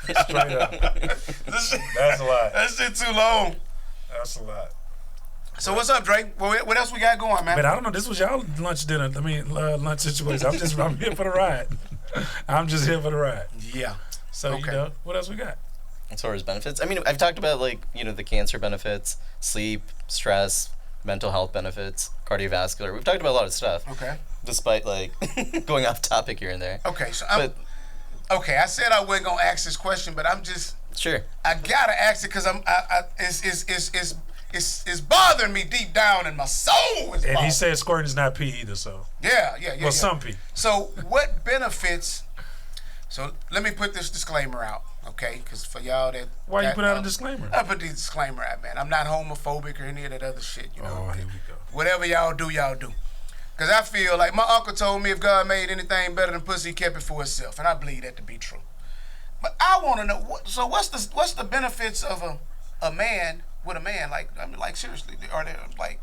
Straight up. That's a lot. That shit too long. That's a lot. So what's up, Drake? What else we got going, man? Man, I don't know. This was y'all lunch lunch situation. I'm here for the ride. I'm just here for the ride. Yeah. So what else we got? As far as benefits, I mean, I've talked about the cancer benefits, sleep, stress, mental health benefits, cardiovascular. We've talked about a lot of stuff. Okay. Despite going off topic here and there. Okay, so I said I wasn't gonna ask this question, but I'm just sure. I gotta ask it because it's bothering me deep down in my soul. And he said squirting is not pee either, so. Yeah. Well, some pee. So what benefits? So let me put this disclaimer out, okay? Because for y'all that. Why you put out a disclaimer? I put the disclaimer out, man. I'm not homophobic or any of that other shit, you know. Oh, here we go. Whatever y'all do, y'all do. Because I feel like my uncle told me if God made anything better than pussy, he kept it for himself. And I believe that to be true. But I want to know, what's the benefits of a man with a man? Like seriously, are there like...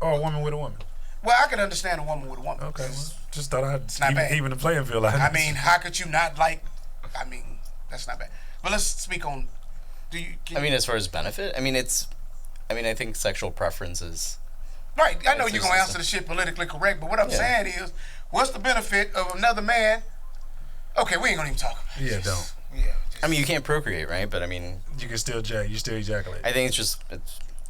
Or a woman with a woman? Well, I can understand a woman with a woman. Okay, well, just thought I'd even the playing field. I mean, how could you not like I mean, that's not bad. But let's speak on. I mean, as far as benefit, I mean, I think sexual preference is. Right, I know you're gonna answer the shit politically correct, but what I'm saying is, what's the benefit of another man? Okay, we ain't gonna even talk about it. Yeah, don't. Yeah. I mean, you can't procreate, right? But I mean, You can still ejaculate. I think it's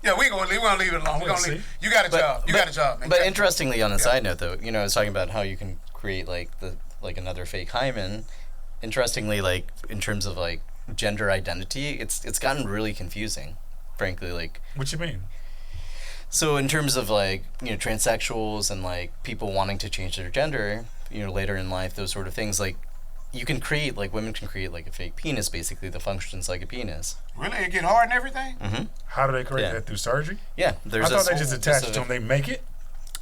Yeah, we're gonna leave it alone. We're gonna leave. You got a job. You got a job, man. But interestingly, on a side note, though, I was talking about how you can create like another fake hymen. Interestingly, like in terms of like gender identity, it's gotten really confusing, frankly. Like, What you mean? so in terms of like transsexuals and like people wanting to change their gender, later in life, those sort of things, like you can create like women can create like a fake penis, basically that functions like a penis. Really, it get hard and everything. Mm-hmm. How do they create that, through surgery? Yeah, I thought they just attach it to them. They make it.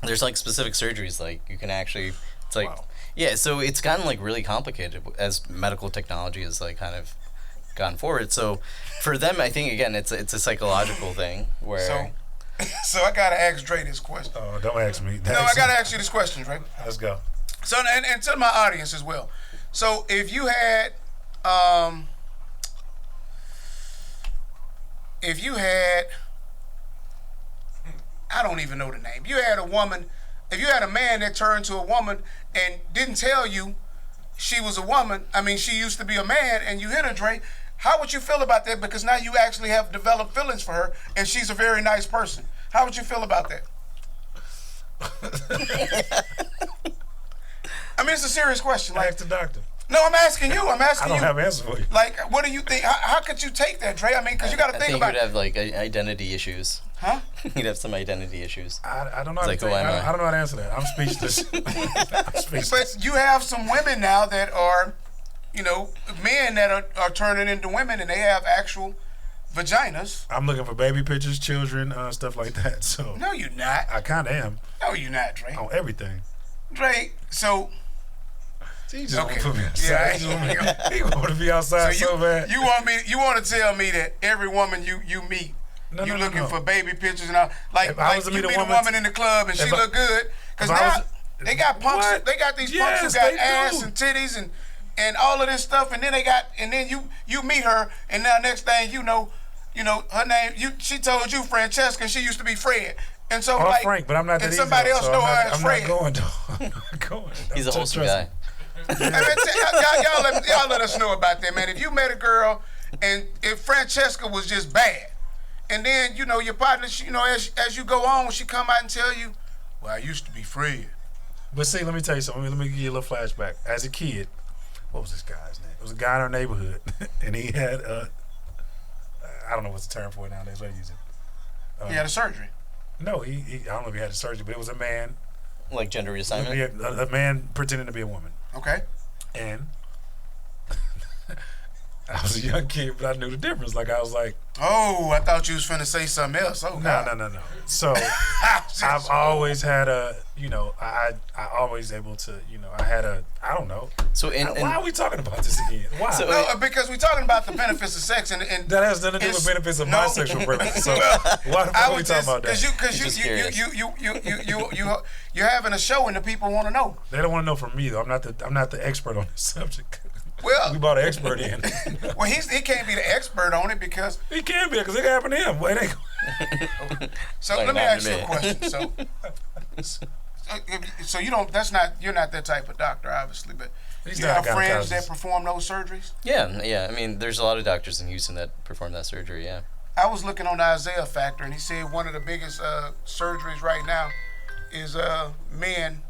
There's like specific surgeries, like you can actually. It's like Wow. yeah, so it's gotten like really complicated as medical technology has like kind of gone forward. So for them, I think again, it's a psychological thing where. So I gotta ask Dre this question. Oh, don't ask me. No, I gotta ask you this question, Dre. Let's go. So and to my audience as well. So if you had, I don't even know the name. You had a woman. If you had a man that turned to a woman and didn't tell you she was a woman, I mean she used to be a man, and you hit her, Dre. How would you feel about that? Because now you actually have developed feelings for her, and she's a very nice person. How would you feel about that? I mean, it's a serious question. Like, Ask the doctor. no, I'm asking you. I'm asking I you. don't have an answer for you. Like, what do you think? How could you take that, Dre? I mean, because you got to I think think about you'd have like identity issues. Huh? You'd have some identity issues. I don't know. It's like, who am I? I don't know how to answer that. I'm speechless. I'm speechless. But you have some women now that are, men that are turning into women, and they have actual vaginas. I'm looking for baby pictures, children, stuff like that. So No, you're not. I kind of am No, you're not, Dre. on everything. Dre, so. See, he just Okay. want to put me Yeah, outside. He want to be outside so bad. You want to tell me that every woman you meet, No, you no, no, looking no. for baby pictures and all. Like, If I was to you meet a meet a woman- woman in the club and she if I- look good. Because if I now was- they got punks. What? They got these Yes, punks who got they ass do. and titties and all of this stuff. And then you meet her, and now next thing you know, her name. She told you Francesca, and she used to be Fred. And so I'm Frank, but I'm not that and easy. somebody though, else so know I'm her not, as I'm Fred. not going, though. I'm not going. He's a wholesome Trust guy. me. Y'all let us know about that, man. If you met a girl and if Francesca was just bad, and then your partner, as you go on, when she come out and tell you, well, I used to be Fred. But see, let me tell you something. Let me give you a little flashback. As a kid, what was this guy's name? It was a guy in our neighborhood, and he had I don't know what's the term for it nowadays. What do you use it? He had a surgery. No, he I don't know if he had a surgery, but it was a man. Like gender reassignment. A man pretending to be a woman. Okay. And I was a young kid, but I knew the difference. Like, I was like, Oh, I thought you was finna say something else. Oh, God. no. So I've always had I always able to, I had I don't know. So Why are we talking about this again? Why? So- No, because we're talking about the benefits of sex, and That has nothing to do with benefits of my sexual preference. So why the fuck are we talking about that? Because Just curious. you're having a show, and the people want to know. They don't want to know from me though. I'm not the expert on this subject. Well, We brought an expert in. well, he can't be the expert on it because. He can be because it can happen to him. Well, it ain't. So Like let me not ask to you a me. question. So you don't. You're not that type of doctor, obviously, but He's you not have a friends gynecologist. that perform those surgeries. Yeah. I mean, there's a lot of doctors in Houston that perform that surgery. Yeah. I was looking on the Isaiah Factor, and he said one of the biggest surgeries right now is men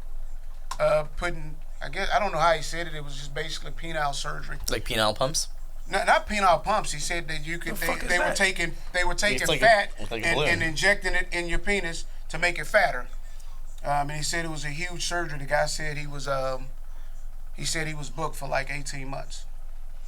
putting. I don't know how he said it. It was just basically penile surgery. Like penile pumps. Not penile pumps. He said that you could. They were that? taking It's like fat it's like a balloon. and injecting it in your penis to make it fatter. And he said it was a huge surgery. The guy said he was booked for like 18 months.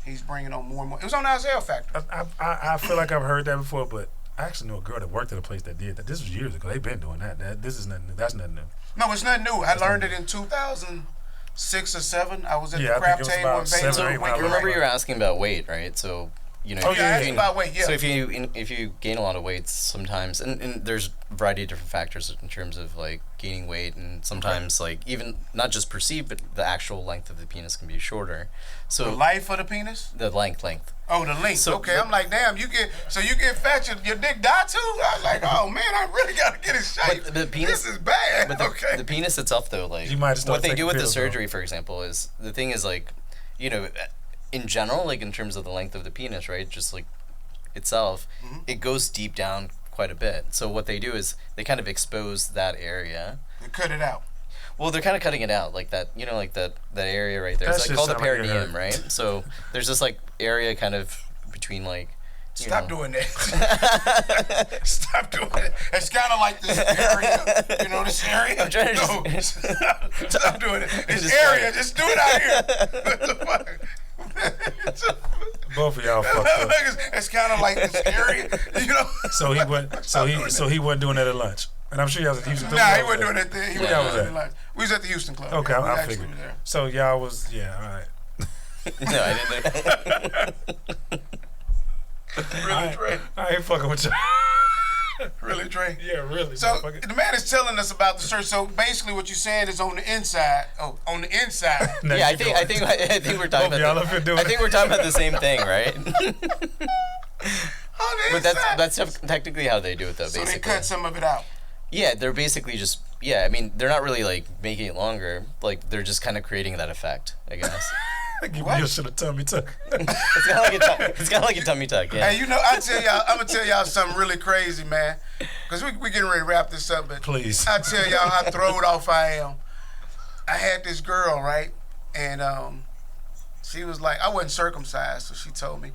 He's bringing on more and more. It was on the Isaiah Factor. I feel like I've heard that before, but I actually knew a girl that worked at a place that did that. This was years ago. They've been doing that. This is nothing new. That's nothing new. No, it's nothing new. I learned it in 2006 or 7. I was at Yeah, the I think crap it was table about in 7 Vegas. or So 8 when I remember learned. you were asking about weight, right? So you know, Oh, yeah, if you- about weight, yeah. So if you gain a lot of weight, sometimes, and there's a variety of different factors in terms of like gaining weight, and sometimes like even not just perceived, but the actual length of the penis can be shorter. So The life of the penis? the length. Oh, the length. So- Okay, I'm like, damn, you get fat, your dick die too? I was like, oh man, I really gotta get in shape. But the penis- this is bad. But okay. the penis itself, though, like You might start what they do taking with the pills, bro. surgery, for example, is the thing is like, you know, in general, like in terms of the length of the penis, right? Just like itself, it goes deep down quite a bit. So what they do is they kind of expose that area. They cut it out. Well, they're kind of cutting it out, like that, you know, like that area right there. That It's like shit called the sound like it perineum, hurt. right? So there's this like area kind of between like. You Stop know. doing that. Stop doing it. It's kind of like this area. You know this area? I'm trying to no. just- Stop doing it. This Just area. trying. Just do it out here. What the fuck? Both of y'all fucked up. It's kind of like this area, you know. So he wasn't doing that at lunch. And I'm sure y'all was at Houston. Nah, he wasn't doing that thing. He Yeah, wasn't was doing that? that. We was at the Houston Club. Okay, Yeah, we I actually figured. was there. So y'all was, yeah, all right. No, I didn't. Really, Dre? I ain't fucking with y'all. Really, Dre? Yeah, really. So motherfucker. the man is telling us about the search. So basically, what you're saying is on the inside. Oh, on the inside. Now Yeah, you I think we're talking Both of y'all about. up here doing I think we're talking about the same thing, right? On the But inside. that's technically how they do it, though. So Basically, they cut some of it out. yeah, they're basically just I mean, they're not really like making it longer. Like they're just kind of creating that effect, I guess. Give me your shit a tummy tuck. It's kind of like a tummy tuck. Yeah. Hey, you know, I'm gonna tell y'all something really crazy, man. Cause we getting ready to wrap this up, but Please. I tell y'all how throwed off I am. I had this girl, right, and she was like, I wasn't circumcised, so she told me,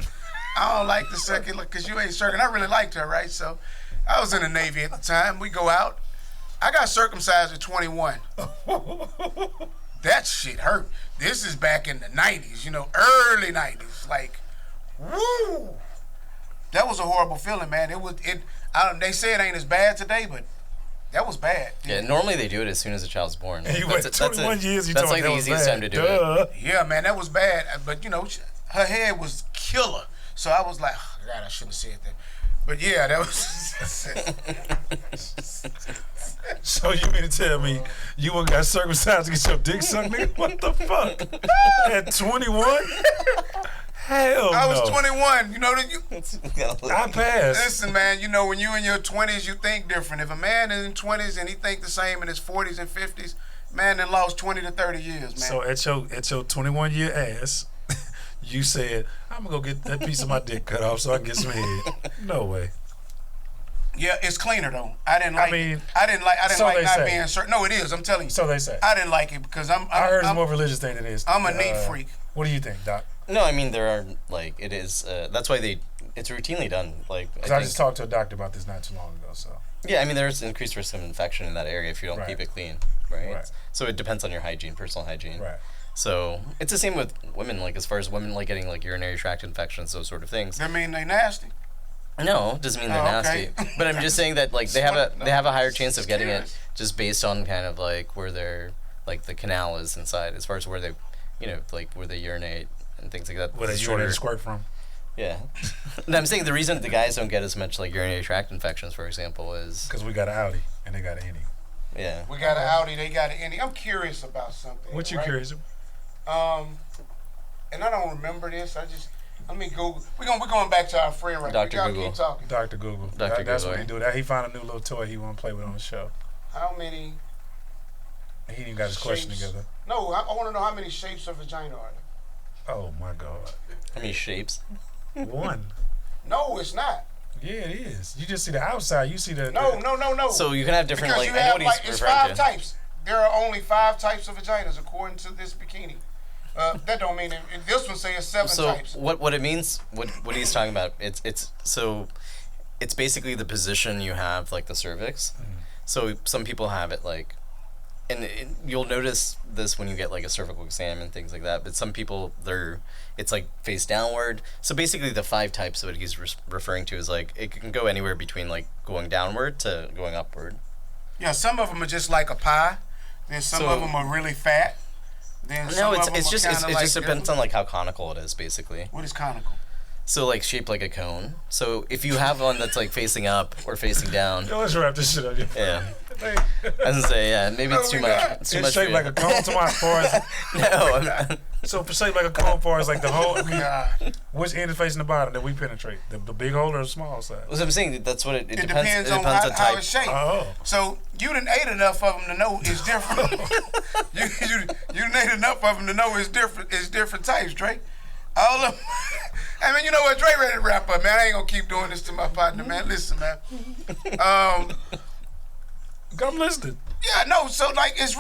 I don't like the second look, cause you ain't circumcised. I really liked her, right? So I was in the Navy at the time. We go out. I got circumcised at 21. That shit hurt. This is back in the 90s, you know, early 90s. Like, woo! That was a horrible feeling, man. They say it ain't as bad today, but that was bad. Yeah, normally they do it as soon as the child's born. And you went 21 years, you That's told like me the that was easiest bad. time to do it. Duh. Yeah, man, that was bad. But, you know, her head was killer. So I was like, oh, God, I shouldn't have said that. But, yeah, that was... So you mean to tell me you went got circumcised to get your dick sucked, nigga? What the fuck? At 21? Hell I was no. 21. You know, I passed. listen, man, you know, when you in your 20s, you think different. If a man is in 20s and he think the same in his 40s and 50s, man then lost 20 to 30 years, man. So at your 21-year ass, you said, I'm gonna go get that piece of my dick cut off so I can get some head. No way. Yeah, it's cleaner though. I didn't like so like they not say. being certain. No, it is. I'm telling you. So they say. I didn't like it because I heard it's more religious thing than it is. I'm a neat freak. What do you think, Doc? No, I mean there are like it is. That's why it's routinely done. Like Because I just talked to a doctor about this not too long ago. So yeah, I mean there's increased risk of infection in that area if you don't Right. keep it clean, right? Right. So it depends on your hygiene, personal hygiene. right. So it's the same with women. Like as far as women like getting like urinary tract infections, those sort of things. That mean they nasty. No, doesn't mean they're Oh, okay. nasty. But I'm just saying that like they have a higher chance of getting it just based on kind of like where their like the canal is inside, as far as where they, you know, like where they urinate and things like that. Where they It's urinate and squirt from? Yeah. And I'm saying the reason the guys don't get as much like urinary tract infections, for example, is Because we got an Audi and they got an Indy. yeah. We got an Audi. They got an Indy. I'm curious about something. What you right? curious? And I don't remember this. Let me Google. We're going back to our friend right Dr. now. Y'all Google. keep talking. Dr. Google. Dr. That's Google. what he do. That he found a new little toy he want to play with on the show. How many? He ain't even got his question shapes- together. No, I want to know how many shapes of vagina are there. Oh my God. How many shapes? One. No, it's not. Yeah, it is. You just see the outside. You see the No. So you can have different Because like you I know have what he's it's referring 5 to. types. There are only 5 types of vaginas according to this bikini. That don't mean this one says 7 So types. what it means, what he's talking about, it's basically the position you have like the cervix. So some people have it like, and you'll notice this when you get like a cervical exam and things like that. But some people it's like face downward. So basically the 5 types of what he's referring to is like it can go anywhere between like going downward to going upward. Yeah, some of them are just like a pie. Then some of them are really fat. Then some No, of them it are just kinda like depends this on one. like how conical it is basically. What is conical? So like shaped like a cone. So if you have one that's like facing up or facing down, Yo, let's wrap this shit up. yeah. I was gonna say, yeah, maybe it's too much. It's too It's much. shaped like a cone to my forest. No, I'm not. So for shaped like a cone for us, like the whole. God. Which end is facing the bottom that we penetrate? The big hole or the small side? That's what I'm saying. That's what it It depends. depends It on depends on how type. it's shaped. Oh. So you done ate enough of them to know it's different. you done ate enough of them to know it's different. It's different types, Dre. All of them. I mean, you know what? Dre ready to wrap up, man. I ain't gonna keep doing this to my partner, man. Listen, man. I'm listening. Yeah, no. So like, it's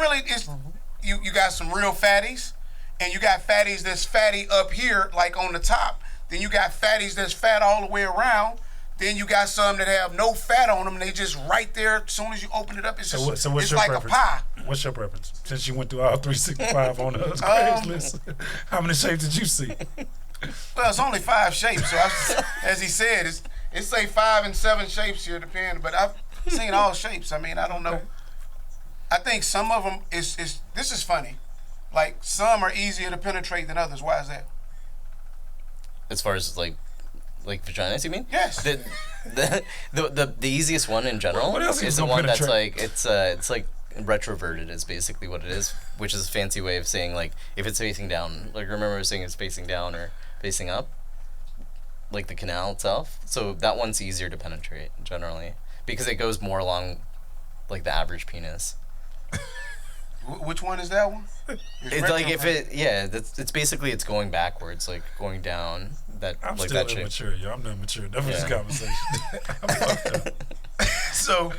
you got some real fatties, and you got fatties that's fatty up here, like on the top. Then you got fatties that's fat all the way around. Then you got some that have no fat on them, and they just right there. As soon as you open it up, it's just So what's it's your like preference? a pie. What's your preference? Since you went through all 365 on the Craigslist, how many shapes did you see? Well, it's only 5 shapes. So as he said, it's say 5 and 7 shapes here, depending. But I've seen all shapes. I mean, I don't know. I think some of them is this is funny. Like some are easier to penetrate than others. Why is that? As far as like vaginas, you mean? Yes. The easiest one in general What else is is the gonna one that's penetrate? like it's like retroverted is basically what it is, which is a fancy way of saying like if it's facing down. Like remember I was saying it's facing down or facing up, like the canal itself. So that one's easier to penetrate generally because it goes more along like the average penis. Which one is that one? It's like if it it's basically it's going backwards, like going down. That I'm like still that shape. immature, yo. I'm not mature enough for this Yeah. conversation. I'm fucked up. So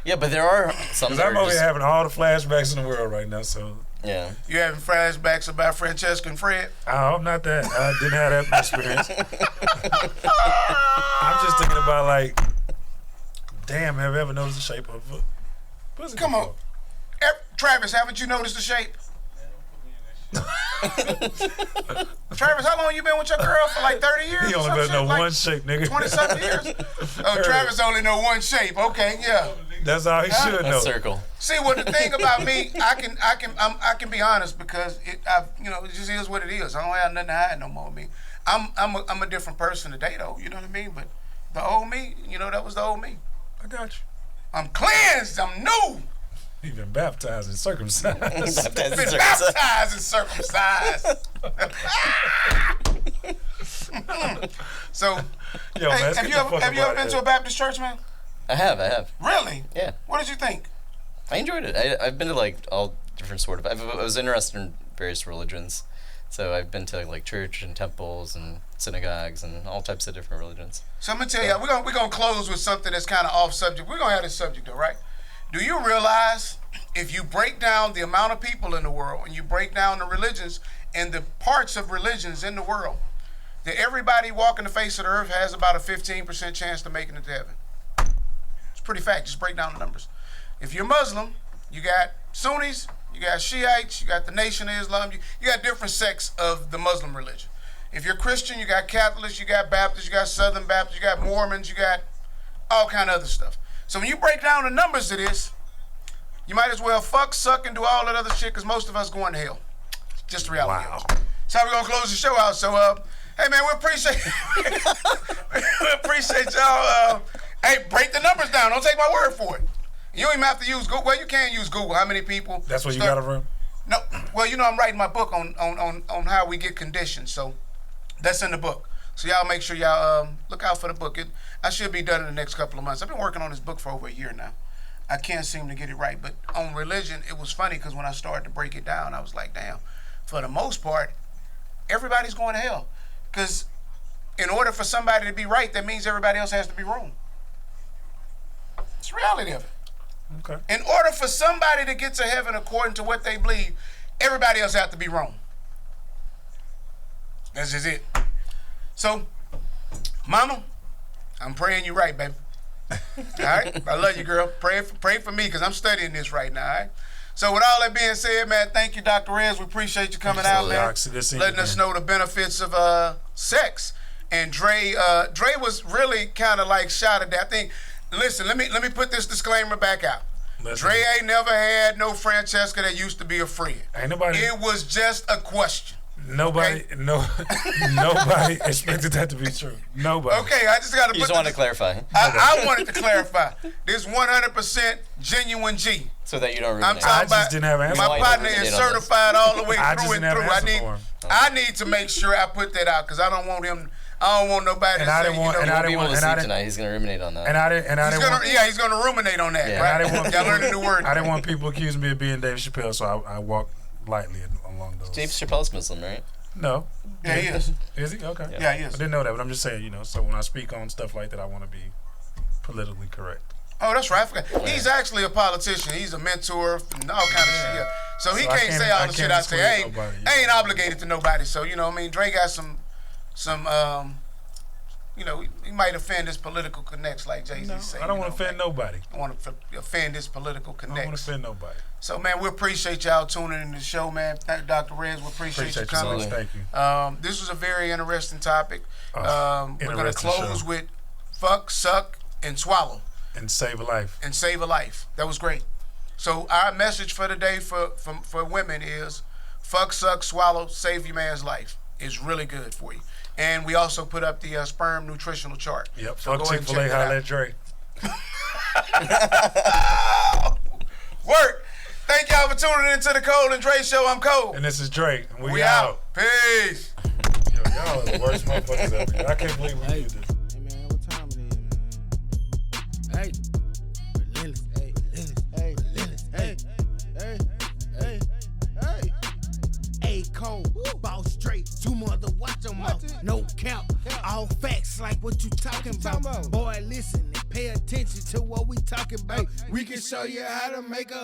Yeah, but there are some Because that I'm are over just, here having all the flashbacks in the world right now, so yeah. you having flashbacks about Francesca and Fred? I'm not that. I didn't have that experience. I'm just thinking about like, damn, have you ever noticed the shape of a pussy? Come on. before? Travis, haven't you noticed the shape? Travis, how long you been with your girl? For like 30 years? He or only some better shit? know Like one shape, nigga. 20-something years? Oh, Travis only know one shape. Okay, yeah. That's all he should A know. circle. See, what the thing about me, I can be honest because it just is what it is. I don't have nothing to hide no more. Me, I'm a different person today though. You know what I mean? But the old me, that was the old me. I got you. I'm cleansed. I'm new. He been baptized and circumcised. Been baptized and circumcised. So, Yo, hey, man, let's have get you the ever fuck been about to a that. Baptist church, man? I have. Really? Yeah. What did you think? I enjoyed it. I've been to like all different sort of. I was interested in various religions, so I've been to like church and temples and synagogues and all types of different religions. So I'm gonna tell you, we're gonna close with something that's kind of off subject. We're gonna have this subject though, right? Do you realize if you break down the amount of people in the world and you break down the religions and the parts of religions in the world, that everybody walking the face of the earth has about a 15% chance to making it to heaven? It's pretty fact. Just break down the numbers. If you're Muslim, you got Sunnis, you got Shiites, you got the Nation of Islam, you got different sects of the Muslim religion. If you're Christian, you got Catholics, you got Baptists, you got Southern Baptists, you got Mormons, you got all kind of other stuff. So when you break down the numbers of this, you might as well fuck, suck, and do all that other shit because most of us going to hell. Just the reality of it. So we're going to close the show out. So, hey, man, we appreciate y'all. Hey, break the numbers down. Don't take my word for it. You don't even have to use Google. Well, you can use Google. How many people? That's what you got to run? No. Well, I'm writing my book on how we get conditioned. So that's in the book. So y'all make sure y'all look out for the book. I should be done in the next couple of months. I've been working on this book for over a year now. I can't seem to get it right. But on religion, it was funny because when I started to break it down, I was like, damn, for the most part, everybody's going to hell. Because in order for somebody to be right, that means everybody else has to be wrong. It's the reality of it. Okay. In order for somebody to get to heaven according to what they believe, everybody else has to be wrong. That's just it. So, mama, I'm praying you right, baby. All right? I love you, girl. Pray for me because I'm studying this right now, all right? So with all that being said, man, thank you, Dr. Rez. We appreciate you coming out, man. Letting us know the benefits of sex. And Dre was really kind of like shot at that. I think, listen, let me put this disclaimer back out. Dre ain't never had no Francesca that used to be a friend. Ain't nobody. It was just a question. Nobody, Okay? nobody expected that to be true. Nobody. Okay, I just got to You put just want to clarify I wanted to clarify. This 100% genuine G. so that you don't ruin I'm it. talking I just about didn't have an answer. my Why you partner don't is ruminate on this? certified all the way I through just and didn't have through. an answer for him. I need to make sure I put that out because I don't want him. I don't want nobody And to I say, didn't want- you and know, I He didn't won't be able to and I sleep didn't- tonight. He's gonna ruminate on that. And I didn't want. he's gonna ruminate on that, Yeah. right? I didn't want Y'all people- learning a new word. I didn't want people accusing me of being Dave Chappelle, so I walked lightly along those. Dave Chappelle's Muslim, right? No. Yeah, he is. Is he? Okay. Yeah, he I is. didn't know that, but I'm just saying, so when I speak on stuff like that, I want to be politically correct. Oh, that's right. I forgot. He's actually a politician. He's a mentor and all kind of shit. Yeah. So he So I can't can't- say all I the can't shit I say. exclude nobody. I ain't obligated to nobody. So you know, what I mean, Dre got some, he might offend his political connects, like Jay Z No, say. I don't want to offend nobody. I want to offend his political I don't want connects. to offend nobody. So man, we appreciate y'all tuning in to the show, man. Thank Dr. Rez. We appreciate you Appreciate you so coming. much. Thank you. This was a very interesting topic. We're gonna interesting close show. with fuck, suck, and swallow. And save a life. And save a life. That was great. So our message for today for women is fuck, suck, swallow, save your man's life. It's really good for you. And we also put up the sperm nutritional chart. Yep. So Fuck go ahead and Chick-fil-A, check that holla out. at Dre. Work. Thank y'all for tuning in to the Cole and Dre Show. I'm Cole. And this is Drake. And We out. Peace. Yo, y'all are the worst motherfuckers ever. I can't believe we did this. Hey man, what time it is, man? Hey, relentless, hey, relentless, hey, hey, hey, hey. Hey, Cole, boss straight, two mother, watch them out. No count, all facts like what you talking about. Boy, listen and pay attention to what we talking about. We can show you how to make a